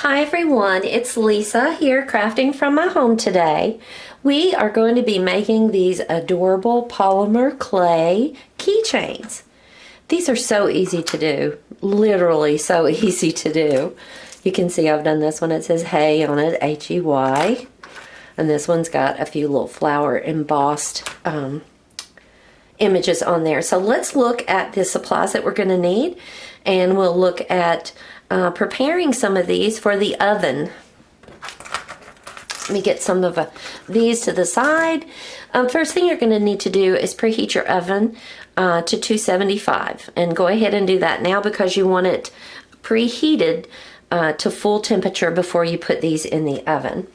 Hi everyone, it's Lisa here crafting from my home today. We are going to be making these adorable polymer clay keychains. These are so easy to do, literally so easy to do. You can see I've done this one, it says hey on it, H-E-Y. And this one's got a few little flower embossed images on there. So let's look at the supplies that we're going to need, and we'll look at preparing some of these for the oven. Let me get some of these to the side. First thing you're going to need to do is preheat your oven to 275, and go ahead and do that now because you want it preheated to full temperature before you put these in the oven.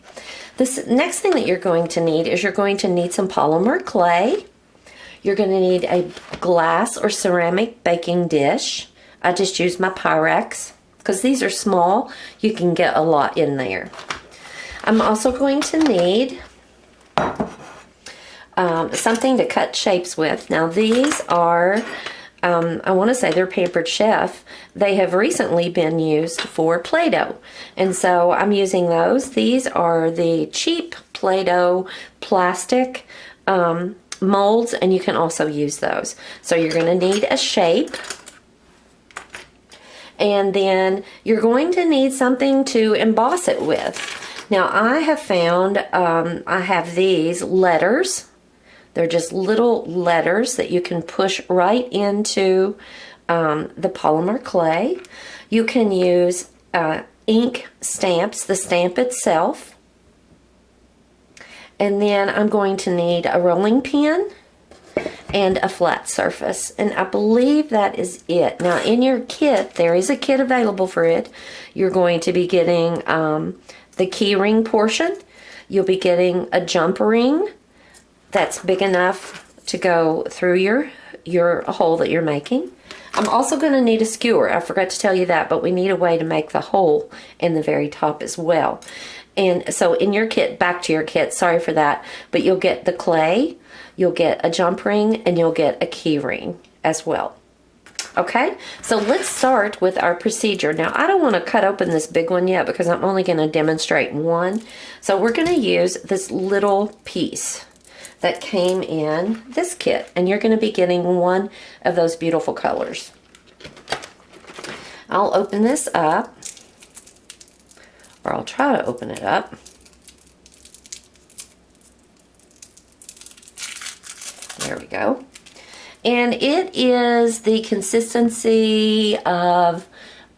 This next thing that you're going to need is you're going to need some polymer clay. You're going to need a glass or ceramic baking dish. I just used my Pyrex because these are small. You can get a lot in there. I'm also going to need something to cut shapes with. Now these are, I want to say they're Pampered Chef. They have recently been used for Play-Doh, and so I'm using those. These are the cheap Play-Doh plastic molds, and you can also use those. So you're going to need a shape, and then you're going to need something to emboss it with. Now I have found I have these letters. They're just little letters that you can push right into the polymer clay. You can use ink stamps, the stamp itself. And then I'm going to need a rolling pin and a flat surface. And I believe that is it. Now in your kit, there is a kit available for it. You're going to be getting the key ring portion. You'll be getting a jump ring that's big enough to go through your hole that you're making. I'm also going to need a skewer. I forgot to tell you that, but we need a way to make the hole in the very top as well. And so in your kit, back to your kit, sorry for that, but you'll get the clay, you'll get a jump ring, and you'll get a key ring as well. Okay, so let's start with our procedure. Now I don't want to cut open this big one yet because I'm only going to demonstrate one. So we're going to use this little piece that came in this kit, and you're going to be getting one of those beautiful colors. I'll open this up, or I'll try to open it up. There we go. And it is the consistency of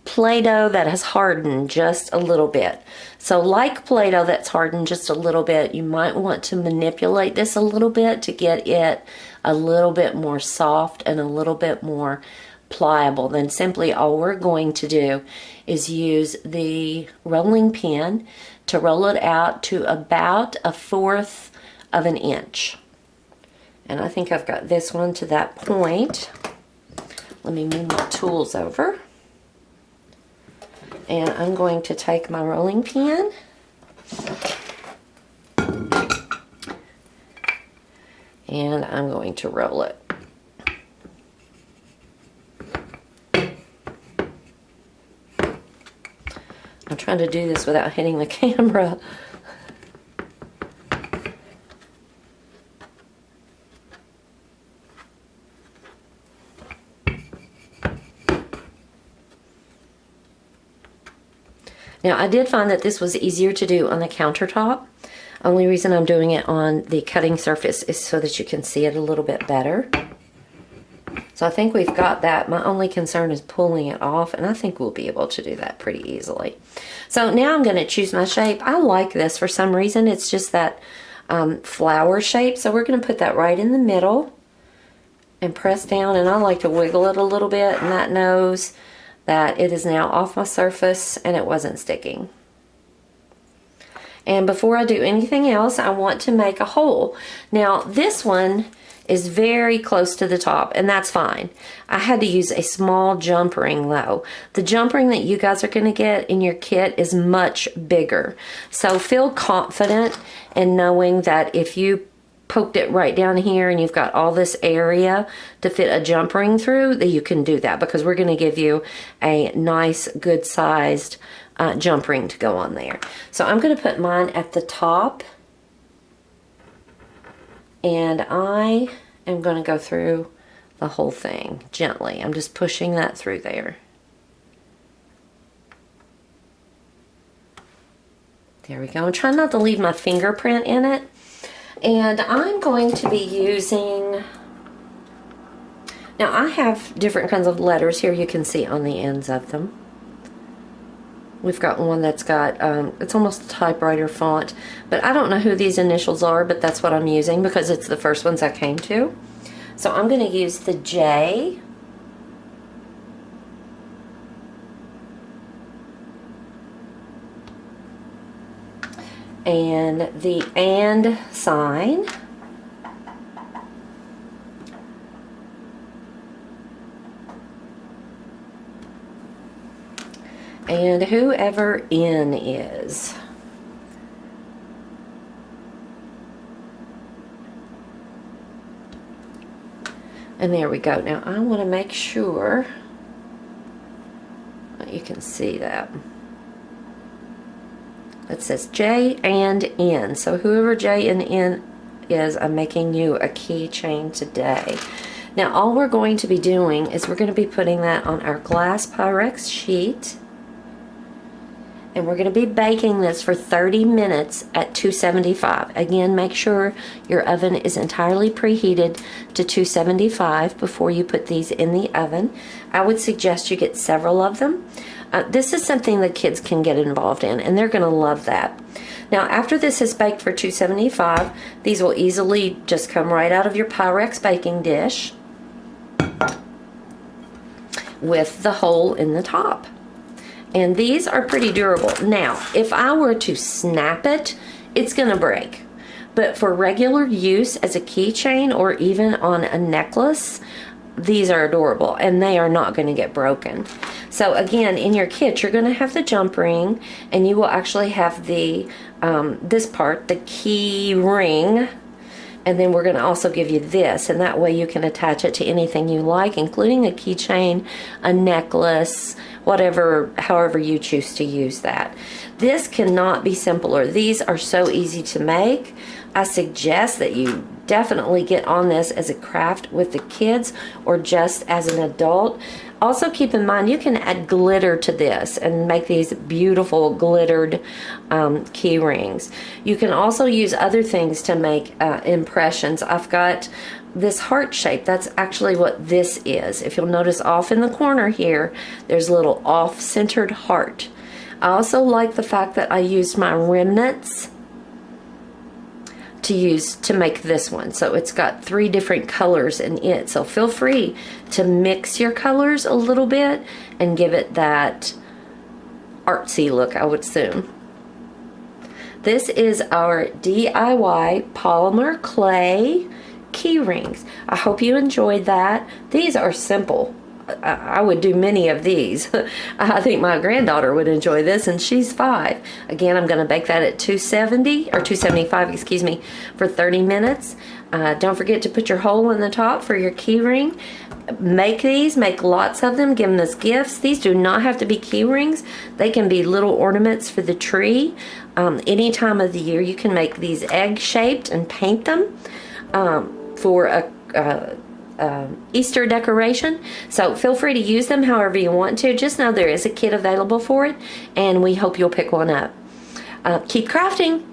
Play-Doh that has hardened just a little bit. So like Play-Doh that's hardened just a little bit, you might want to manipulate this a little bit to get it a little bit more soft and a little bit more pliable. Then simply all we're going to do is use the rolling pin to roll it out to about 1/4 of an inch. And I think I've got this one to that point. Let me move my tools over. And I'm going to take my rolling pin and I'm going to roll it. I'm trying to do this without hitting the camera. Now I did find that this was easier to do on the countertop. Only reason I'm doing it on the cutting surface is so that you can see it a little bit better. So I think we've got that. My only concern is pulling it off, and I think we'll be able to do that pretty easily. So now I'm going to choose my shape. I like this for some reason. It's just that flower shape. So we're going to put that right in the middle and press down, and I like to wiggle it a little bit, and that knows that it is now off my surface and it wasn't sticking. And before I do anything else, I want to make a hole. Now this one is very close to the top, and that's fine. I had to use a small jump ring though. The jump ring that you guys are going to get in your kit is much bigger. So feel confident in knowing that if you poked it right down here and you've got all this area to fit a jump ring through, that you can do that, because we're going to give you a nice, good sized jump ring to go on there. So I'm going to put mine at the top, and I am going to go through the whole thing gently. I'm just pushing that through there. There we go. I'm trying not to leave my fingerprint in it. And I'm going to be using, now I have different kinds of letters here you can see on the ends of them. We've got one that's got, it's almost a typewriter font, but I don't know who these initials are, but that's what I'm using because it's the first ones I came to. So I'm going to use the J. And the and sign. And whoever N is. And there we go. Now I want to make sure that you can see that. It says J and N. So whoever J and N is, I'm making you a keychain today. Now all we're going to be doing is we're going to be putting that on our glass Pyrex sheet. And we're going to be baking this for 30 minutes at 275. Again, make sure your oven is entirely preheated to 275 before you put these in the oven. I would suggest you get several of them. This is something the kids can get involved in, and they're going to love that. Now, after this is baked for 275, these will easily just come right out of your Pyrex baking dish with the hole in the top. And these are pretty durable. Now, if I were to snap it, it's going to break. But for regular use as a keychain or even on a necklace, these are adorable and they are not going to get broken. So again, in your kit, you're going to have the jump ring, and you will actually have the this part, the key ring. And then we're going to also give you this, and that way you can attach it to anything you like, including a keychain, a necklace, whatever, however you choose to use that. This cannot be simpler. These are so easy to make. I suggest that you definitely get on this as a craft with the kids or just as an adult. Also keep in mind you can add glitter to this and make these beautiful glittered key rings. You can also use other things to make impressions. I've got this heart shape. That's actually what this is. If you'll notice off in the corner here, there's a little off-centered heart. I also like the fact that I used my remnants to use to make this one. So it's got 3 different colors in it. So feel free to mix your colors a little bit and give it that artsy look, I would assume. This is our DIY polymer clay key rings. I hope you enjoyed that. These are simple. I would do many of these. I think my granddaughter would enjoy this, and she's 5. Again, I'm going to bake that at 270 or 275, excuse me, for 30 minutes. Don't forget to put your hole in the top for your key ring. Make these, make lots of them, give them as gifts. These do not have to be key rings. They can be little ornaments for the tree. Any time of the year you can make these egg shaped and paint them for a Easter decoration. So feel free to use them however you want to. Just know there is a kit available for it, and we hope you'll pick one up. Keep crafting.